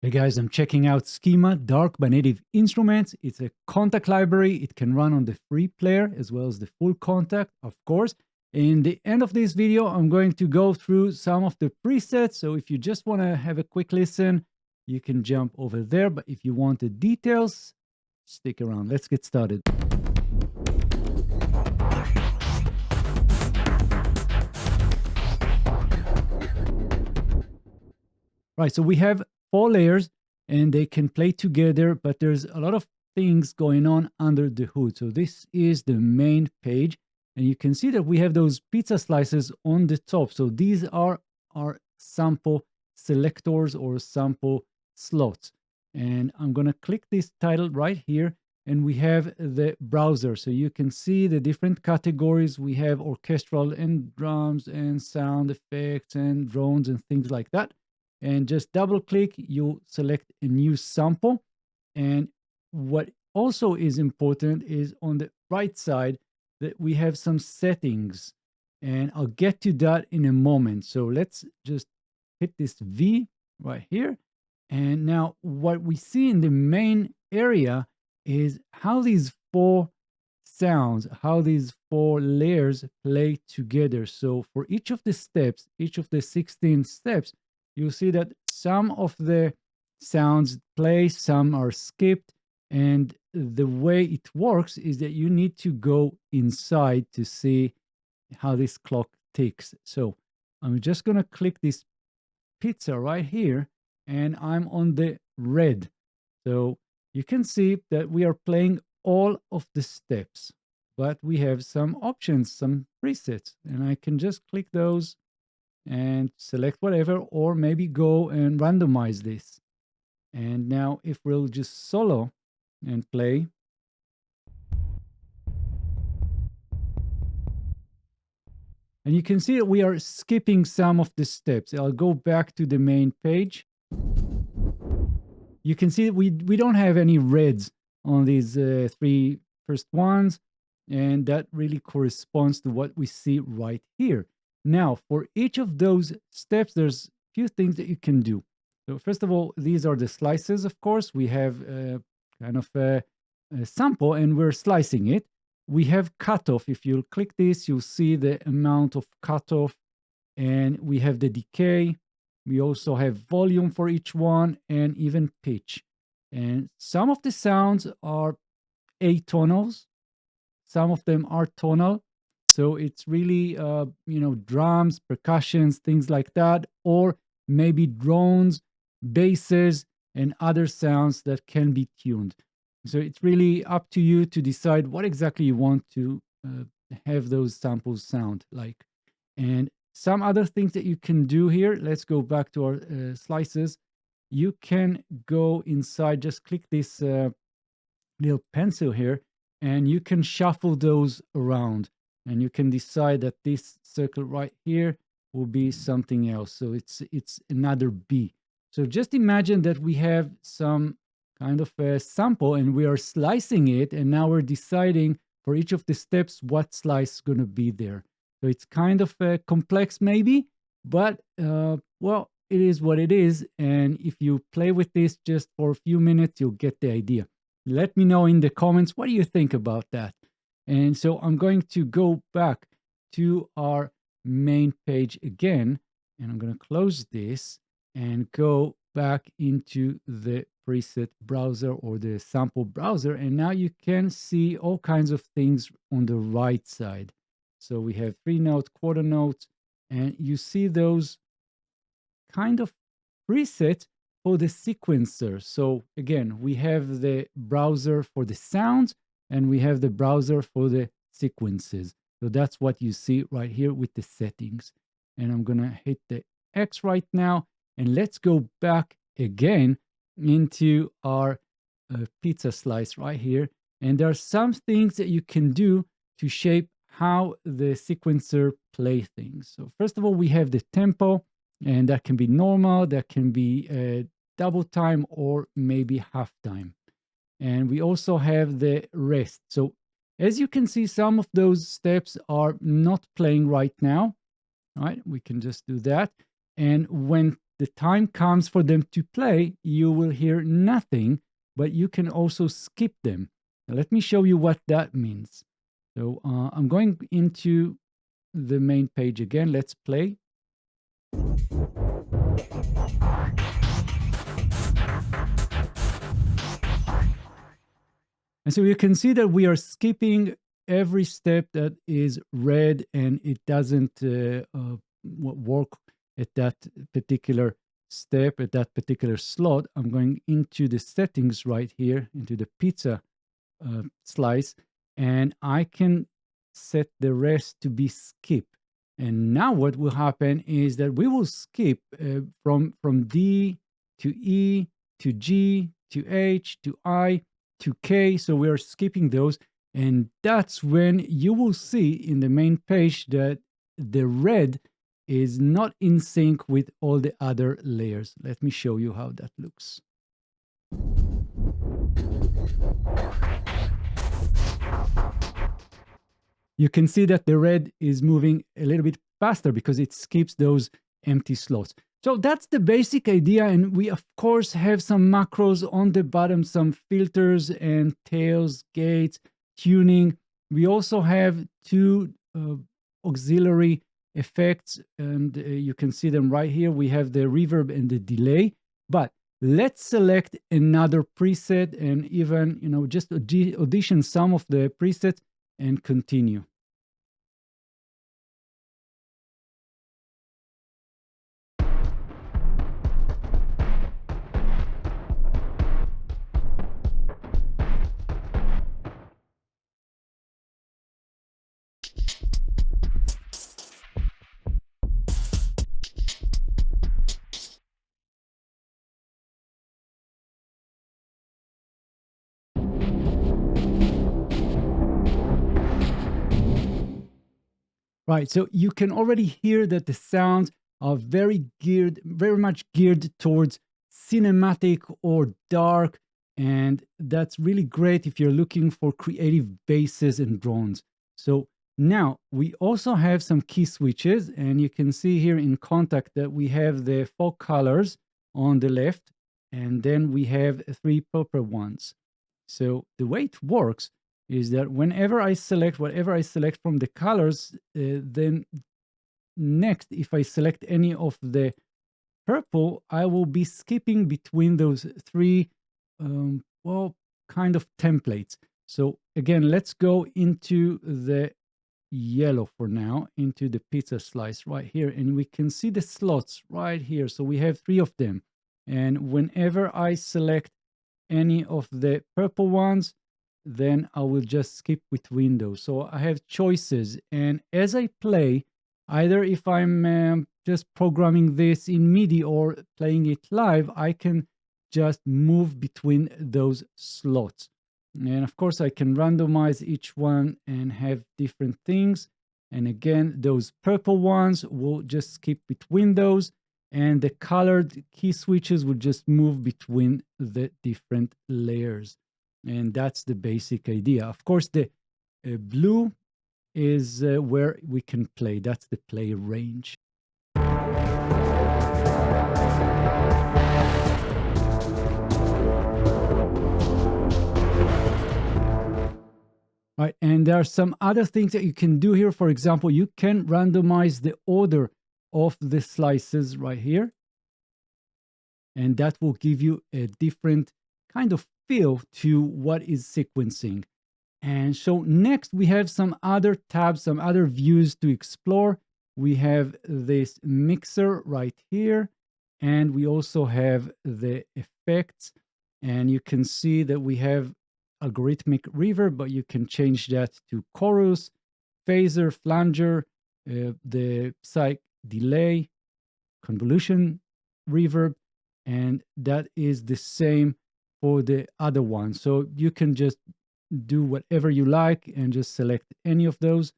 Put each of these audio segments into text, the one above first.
Hey guys, I'm checking out Schema Dark by Native Instruments. It's a Kontakt library. It can run on the free player as well as the full Kontakt, of course. In the end of this video, I'm going to go through some of the presets. So if you just want to have a quick listen, you can jump over there. But if you want the details, stick around. Let's get started. Right, so we have 4 layers and they can play together, but there's a lot of things going on under the hood. So this is the main page, and you can see that we have those pizza slices on the top. So these are our sample selectors or sample slots. And I'm going to click this title right here, and we have the browser. So you can see the different categories. We have orchestral and drums and sound effects and drones and things like that. And just double click, you select a new sample. And what also is important is on the right side that we have some settings, and I'll get to that in a moment. So let's just hit this V right here. And now what we see in the main area is how these 4 sounds, how these 4 layers play together. So for each of the steps, each of the 16 steps, you'll see that some of the sounds play, some are skipped. And the way it works is that you need to go inside to see how this clock ticks. So I'm just going to click this pizza right here, and I'm on the red. So you can see that we are playing all of the steps, but we have some options, some presets, and I can just click those and select whatever, or maybe go and randomize this. And now if we'll just solo and play, and you can see that we are skipping some of the steps. I'll go back to the main page. You can see that we don't have any reds on these 3 first ones, and that really corresponds to what we see right here. Now, for each of those steps, there's a few things that you can do. So first of all, these are the slices, of course. We have kind of a sample, and we're slicing it. We have cutoff. If you click this, you'll see the amount of cutoff, and we have the decay. We also have volume for each one, and even pitch. And some of the sounds are atonals. Some of them are tonal. So it's really, drums, percussions, things like that, or maybe drones, basses, and other sounds that can be tuned. So it's really up to you to decide what exactly you want to have those samples sound like. And some other things that you can do here, let's go back to our slices. You can go inside, just click this little pencil here, and you can shuffle those around. And you can decide that this circle right here will be something else. So it's another B. So just imagine that we have some kind of a sample and we are slicing it, and now we're deciding for each of the steps what slice is going to be there. So it's kind of complex maybe, but well, it is what it is. And if you play with this just for a few minutes, you'll get the idea. Let me know in the comments, what do you think about that? And so I'm going to go back to our main page again, and I'm going to close this and go back into the preset browser or the sample browser. And now you can see all kinds of things on the right side. So we have 3-note, quarter notes, and you see those kind of presets for the sequencer. So again, we have the browser for the sounds, and we have the browser for the sequences. So that's what you see right here with the settings. And I'm going to hit the X right now. And let's go back again into our pizza slice right here. And there are some things that you can do to shape how the sequencer play things. So first of all, we have the tempo, and that can be normal, that can be double time, or maybe half time. And we also have the rest. So as you can see, some of those steps are not playing right now. All right, we can just do that. And when the time comes for them to play, you will hear nothing, but you can also skip them. Now, let me show you what that means. So I'm going into the main page again. Let's play. And so you can see that we are skipping every step that is red, and it doesn't work at that particular step, at that particular slot. I'm going into the settings right here, into the pizza slice, and I can set the rest to be skip. And now what will happen is that we will skip from D to E to G to H to I to K. So we are skipping those. And that's when you will see in the main page that the red is not in sync with all the other layers. Let me show you how that looks. You can see that the red is moving a little bit faster because it skips those empty slots. So that's the basic idea. And we, of course, have some macros on the bottom, some filters and tails, gates, tuning. We also have two auxiliary effects, and you can see them right here. We have the reverb and the delay. But let's select another preset and even, just audition some of the presets and continue. Right, so you can already hear that the sounds are very much geared towards cinematic or dark, and that's really great if you're looking for creative basses and drones. So now we also have some key switches, and you can see here in Kontakt that we have the four colors on the left, and then we have three purple ones. So the way it works is that whenever I select whatever I select from the colors, then next, if I select any of the purple, I will be skipping between those three, kind of templates. So again, let's go into the yellow for now, into the pizza slice right here, and we can see the slots right here. So we have three of them. And whenever I select any of the purple ones, then I will just skip between those. So I have choices. And as I play, either if I'm just programming this in MIDI or playing it live, I can just move between those slots. And of course, I can randomize each one and have different things. And again, those purple ones will just skip between those. And the colored key switches will just move between the different layers. And that's the basic idea. Of course, the blue is where we can play. That's the play range. Right, and there are some other things that you can do here. For example, you can randomize the order of the slices right here. And that will give you a different kind of feel to what is sequencing. And so next we have some other tabs, some other views to explore. We have this mixer right here, and we also have the effects. And you can see that we have algorithmic reverb, but you can change that to chorus, phaser, flanger, the psych delay, convolution reverb, and that is the same for the other one. So you can just do whatever you like and just select any of those.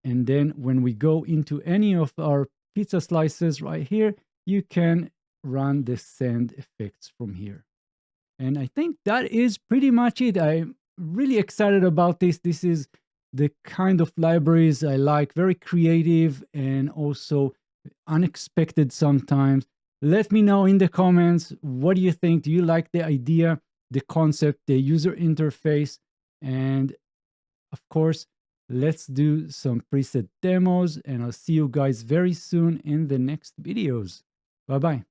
And then when we go into any of our pizza slices right here, you can run the send effects from here. And I think that is pretty much it. I'm really excited about this. This is the kind of libraries I like, very creative and also unexpected sometimes. Let me know in the comments, what do you think? Do you like the idea, the concept, the user interface? And of course, let's do some preset demos, and I'll see you guys very soon in the next videos. Bye bye.